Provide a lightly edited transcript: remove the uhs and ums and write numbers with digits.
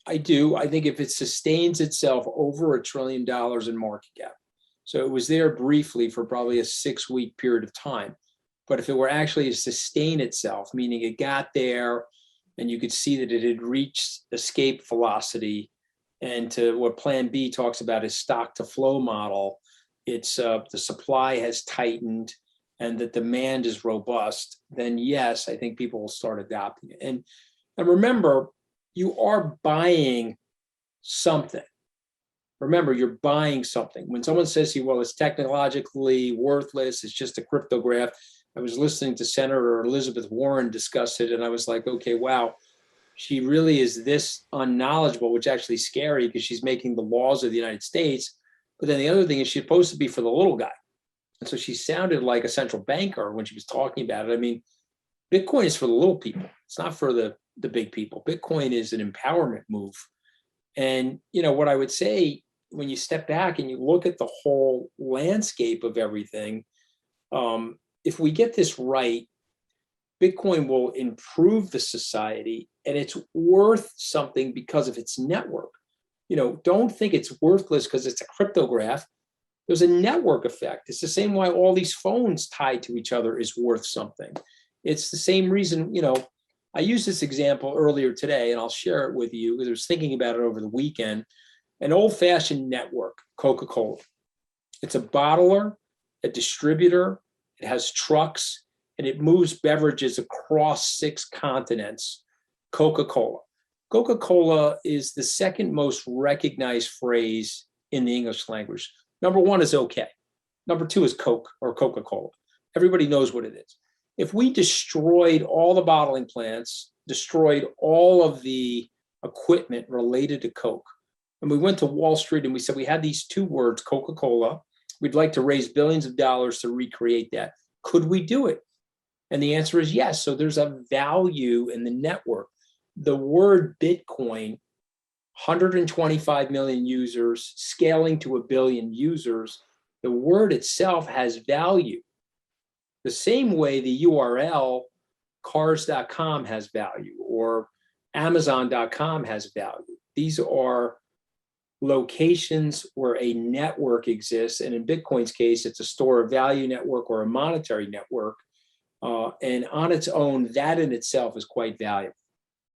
I do. I think if it sustains itself over $1 trillion in market cap. So it was there briefly for probably a 6-week period of time. But if it were actually to sustain itself, meaning it got there and you could see that it had reached escape velocity, and to what Plan B talks about is stock to flow model, it's the supply has tightened and the demand is robust, then yes, I think people will start adopting it. And remember, you are buying something. Remember, you're buying something. When someone says to you, well, it's technologically worthless, it's just a cryptograph. I was listening to Senator Elizabeth Warren discuss it, and I was like, okay, wow, she really is this unknowledgeable, which actually is scary because she's making the laws of the United States. But then the other thing is she's supposed to be for the little guy. And so she sounded like a central banker when she was talking about it. I mean, Bitcoin is for the little people. It's not for the big people. Bitcoin is an empowerment move. And, what I would say when you step back and you look at the whole landscape of everything, if we get this right, Bitcoin will improve the society, and it's worth something because of its network. Don't think it's worthless because it's a cryptograph. There's a network effect. It's the same why all these phones tied to each other is worth something. It's the same reason, I used this example earlier today, and I'll share it with you because I was thinking about it over the weekend. An old-fashioned network, Coca-Cola. It's a bottler, a distributor, it has trucks, and it moves beverages across 6 continents. Coca-Cola. Coca-Cola is the second most recognized phrase in the English language. Number 1 is okay. Number 2 is Coke or Coca-Cola. Everybody knows what it is. If we destroyed all the bottling plants, destroyed all of the equipment related to Coke, and we went to Wall Street and we said we had these 2 words, Coca-Cola, we'd like to raise billions of dollars to recreate that. Could we do it? And the answer is yes. So there's a value in the network. The word Bitcoin, 125 million users, scaling to 1 billion users, the word itself has value. The same way the URL cars.com has value or amazon.com has value. These are locations where a network exists. And in Bitcoin's case, it's a store of value network or a monetary network. And on its own, that in itself is quite valuable.